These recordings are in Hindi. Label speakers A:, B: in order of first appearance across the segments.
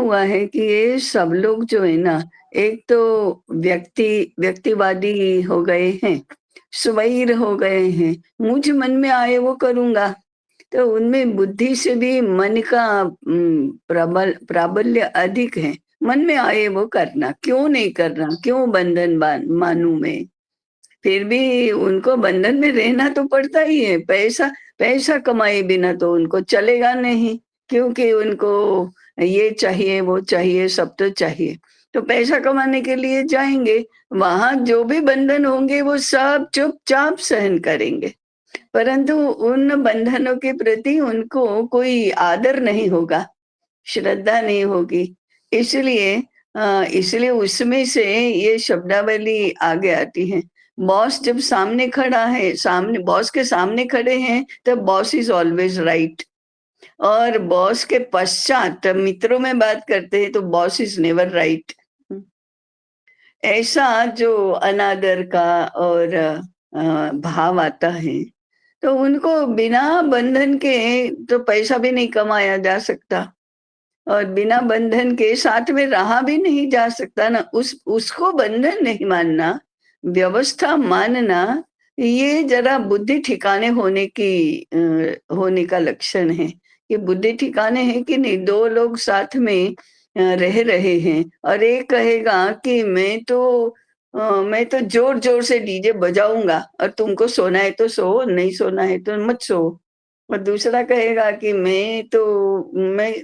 A: हुआ है कि ये सब लोग जो है ना, एक तो व्यक्तिवादी हो गए हैं, स्वैर हो गए हैं, मुझ मन में आए वो करूँगा। तो उनमें बुद्धि से भी मन का प्राबल्य अधिक है। मन में आए वो करना, क्यों नहीं करना? क्यों बंधन मानूँ मैं? फिर भी उनको बंधन में रहना तो पड़ता ही है। पैसा पैसा कमाए बिना तो उनको चलेगा नहीं, क्योंकि उनको ये चाहिए, वो चाहिए, सब तो चाहिए। तो पैसा कमाने के लिए जाएँगे, वहाँ जो भी बंधन होंगे वो सब चुपचाप सहन करेंगे। परंतु उन बंधनों के प्रति उनको कोई आदर नहीं होगा, श्रद्धा नहीं होगी। इसलिए इसलिए उसमें से ये शब्दावली आगे आती है। बॉस जब सामने खड़ा है, सामने बॉस के सामने खड़े हैं, तब बॉस इज़ ऑलवेज़ राइट, और बॉस के पश्चात मित्रों में बात करते हैं तो बॉस इज़ नेवर राइट। ऐसा जो अनादर का और भाव आता है, तो उनको बिना बंधन के तो पैसा भी नहीं कमाया जा सकता, और बिना बंधन के साथ में रहा भी नहीं जा सकता ना। उसको बंधन नहीं मानना, व्यवस्था मानना, ये जरा बुद्धि ठिकाने होने का लक्षण है। कि बुद्धि ठिकाने है कि नहीं, 2 लोग साथ में रह रहे हैं और एक कहेगा कि मैं तो ज़ोर-ज़ोर से डीजे बजाऊँगा और तुमको सोना है तो सो, नहीं सोना है तो मत सो। और दूसरा कहेगा कि मैं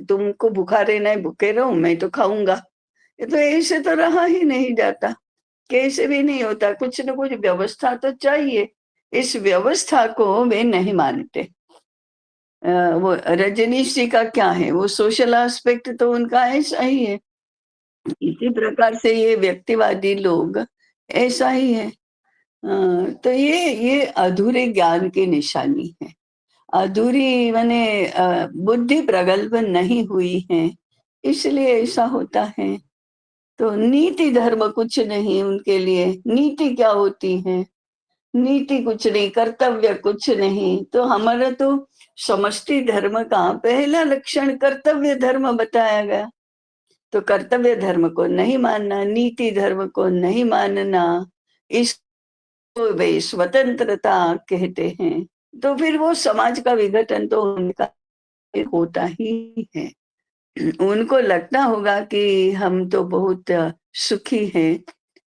A: तुमको भूखा रहना है, भूखे रहो, मैं तो खाऊँगा। ये तो ऐसे तो रहा ही नहीं जाता, कैसे भी नहीं होता, कुछ न कुछ व्यवस्था तो चाहिए। इस व्यवस्था को वे नहीं मानते। वो रजनीश जी का क्या है, वो सोशल एस्पेक्ट तो उनका ऐसा ही है। इसी प्रकार से ये व्यक्तिवादी लोग ऐसा ही है। तो ये अधूरे ज्ञान की निशानी है। अधूरी माने बुद्धि प्रगल्भ नहीं हुई है, इसलिए ऐसा होता है। तो नीति धर्म कुछ नहीं उनके लिए। नीति क्या होती है? नीति कुछ नहीं, कर्तव्य कुछ नहीं। तो हमारा तो समष्टि धर्म का पहला लक्षण कर्तव्य धर्म बताया गया। तो कर्तव्य धर्म को नहीं मानना, नीति धर्म को नहीं मानना, इसको वे स्वतंत्रता कहते हैं। तो फिर वो समाज का विघटन तो उनका होता ही है। उनको लगता होगा कि हम तो बहुत सुखी हैं,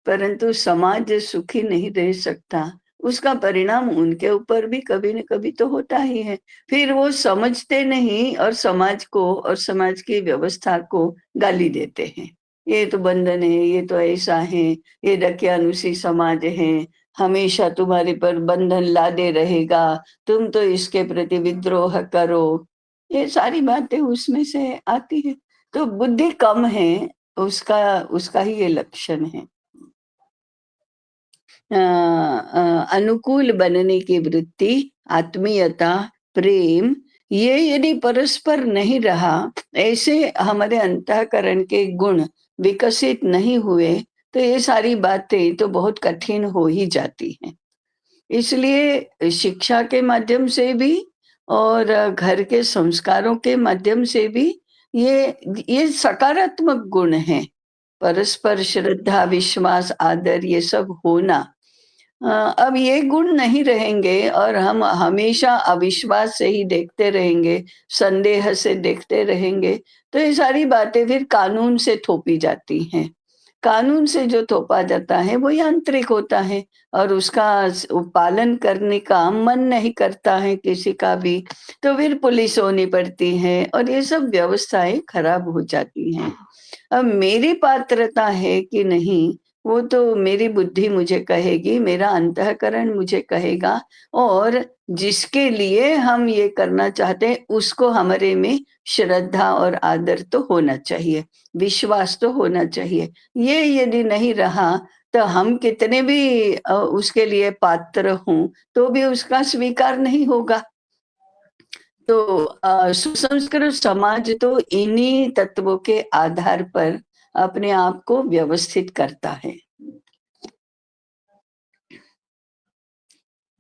A: परंतु समाज सुखी नहीं रह सकता। उसका परिणाम उनके ऊपर भी कभी न कभी तो होता ही है। फिर वो समझते नहीं और समाज को और समाज की व्यवस्था को गाली देते हैं। ये तो बंधन है, ये तो ऐसा है, ये दकियानुसी समाज है, हमेशा तुम्हारे पर बंधन लादे रहेगा, तुम तो इसके प्रति विद्रोह करो। ये सारी बातें उसमें से आती हैं। तो बुद्धि कम है, उसका उसका ही ये लक्षण है। अनुकूल बनने की वृत्ति, आत्मीयता, प्रेम, ये यदि परस्पर नहीं रहा, ऐसे हमारे अंतःकरण के गुण विकसित नहीं हुए, तो ये सारी बातें तो बहुत कठिन हो ही जाती हैं। इसलिए शिक्षा के माध्यम से भी और घर के संस्कारों के माध्यम से भी ये सकारात्मक गुण हैं। परस्पर श्रद्धा, विश्वास, आदर, ये सब होना। अब ये गुण नहीं रहेंगे और हम हमेशा अविश्वास से ही देखते रहेंगे, संदेह से देखते रहेंगे, तो ये सारी बातें फिर कानून से थोपी जाती हैं। कानून से जो थोपा जाता है वो यांत्रिक होता है, और उसका पालन करने का मन नहीं करता है किसी का भी, तो फिर पुलिस होनी पड़ती है और ये सब व्यवस्थाएं खराब हो जाती हैं। अब मेरी पात्रता है कि नहीं, वो तो मेरी बुद्धि मुझे कहेगी, मेरा अंतःकरण मुझे कहेगा, और जिसके लिए हम ये करना चाहते हैं उसको हमारे में श्रद्धा और आदर तो होना चाहिए, विश्वास तो होना चाहिए। ये यदि नहीं रहा, तो हम कितने भी उसके लिए पात्र हों, तो भी उसका स्वीकार नहीं होगा। तो सुसंस्कृत समाज तो इन्हीं तत्वों के आधार पर अपने आप को व्यवस्थित करता है।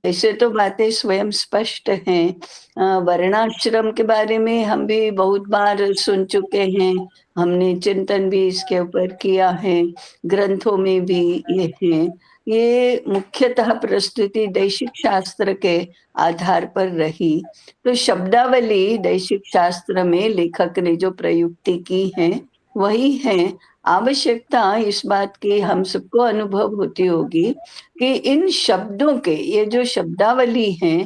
A: ऐसे तो बातें स्वयं स्पष्ट हैं। वर्णाश्रम के बारे में हम भी बहुत बार सुन चुके हैं, हमने चिंतन भी इसके ऊपर किया है, ग्रंथों में भी ये है। ये मुख्यतः प्रस्तुति दैशिक शास्त्र के आधार पर रही। तो शब्दावली दैशिक शास्त्र में लेखक ने जो प्रयुक्ति की है, वही है। आवश्यकता इस बात की हम सबको अनुभव होती होगी कि इन शब्दों के ये जो शब्दावली है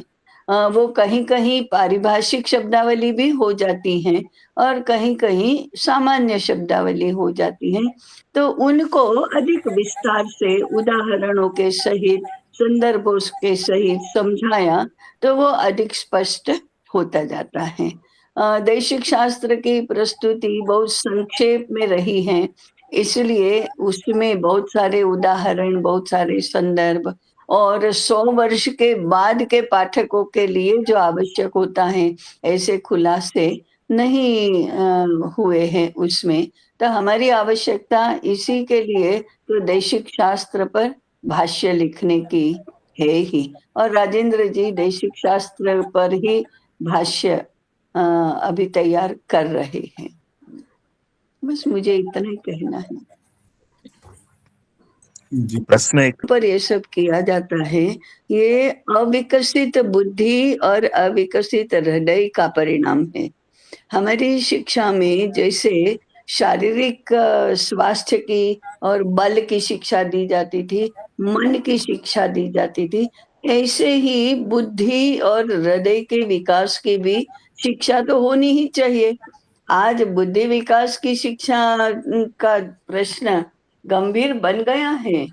A: वो कहीं-कहीं पारिभाषिक शब्दावली भी हो जाती हैं और कहीं-कहीं सामान्य शब्दावली हो जाती हैं। तो उनको अधिक विस्तार से उदाहरणों के सहित, संदर्भों के सहित समझाया तो वो अधिक स्पष्ट होता जाता है। दैशिक शास्त्र की प्रस्तुति बहुत संक्षेप में रही है, इसलिए उसमें बहुत सारे उदाहरण, बहुत सारे संदर्भ और 100 वर्ष के बाद के पाठकों के लिए जो आवश्यक होता है, ऐसे खुलासे नहीं हुए हैं उसमें। तो हमारी आवश्यकता इसी के लिए तो दैशिक शास्त्र पर भाष्य लिखने की है ही और राजेंद्र जी दैशिक शास्त्र पर ही भाष्य अभी तैयार कर रहे हैं। बस मुझे इतना ही कहना है।
B: जी, प्रश्न एक
A: पर ये सब किया जाता है, ये अविकसित बुद्धि और अविकसित हृदय का परिणाम है। हमारी शिक्षा में जैसे शारीरिक स्वास्थ्य की और बल की शिक्षा दी जाती थी, मन की शिक्षा दी जाती थी, ऐसे ही बुद्धि और हृदय के विकास की भी शिक्षा तो होनी ही चाहिए। आज बुद्धि विकास की शिक्षा का प्रश्न गंभीर बन गया है।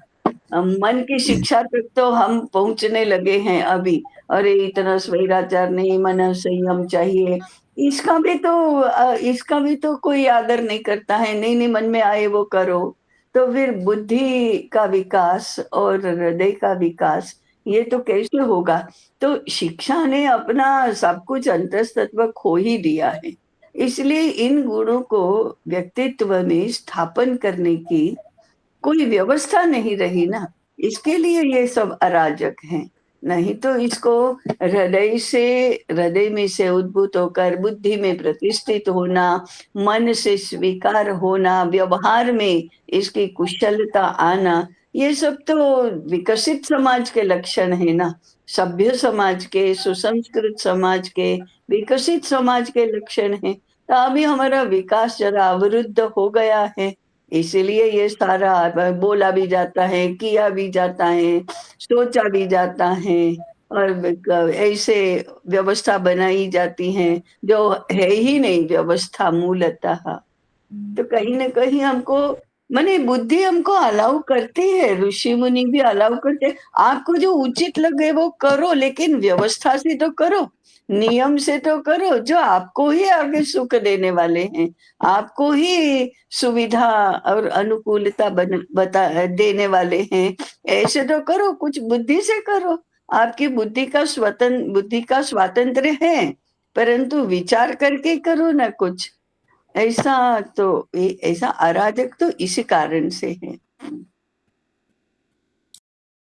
A: मन की शिक्षा तक तो हम पहुँचने लगे हैं अभी। अरे इतना स्वैराचार नहीं, मन संयम चाहिए। इसका भी तो कोई आदर नहीं करता है। नहीं, नहीं मन में आए वो करो। तो फिर बुद्धि का विकास और हृदय का विकास ये तो कैसे होगा? तो शिक्षा ने अपना सब कुछ अंतस्तत्व खो ही दिया है। इसलिए इन गुणों को व्यक्तित्व में स्थापन करने की कोई व्यवस्था नहीं रही ना, इसके लिए ये सब अराजक हैं। नहीं तो इसको हृदय में से उद्भूत होकर बुद्धि में प्रतिष्ठित होना, मन से स्वीकार होना, व्यवहार में इसकी कुशलता आना, ये सब तो विकसित समाज के लक्षण है ना। सभ्य समाज के, सुसंस्कृत समाज के, विकसित समाज के लक्षण हैं। तो अभी हमारा विकास जरा अवरुद्ध हो गया है। इसीलिए ये सारा बोला भी जाता है, किया भी जाता है, सोचा भी जाता है और ऐसे व्यवस्था बनाई जाती है जो है ही नहीं व्यवस्था मूलतः। तो कहीं न कहीं हमको माने बुद्धि हमको अलाउ करती है, ऋषि मुनि भी अलाउ करते हैं। आपको जो उचित लगे वो करो लेकिन व्यवस्था से तो करो, नियम से तो करो जो आपको ही आगे सुख देने वाले हैं, आपको ही सुविधा और अनुकूलता देने वाले हैं। ऐसे तो करो, कुछ बुद्धि से करो। आपकी बुद्धि का स्वातंत्र्य है, परंतु विचार करके करो ना कुछ। ऐसा अराजक तो इसी कारण से है।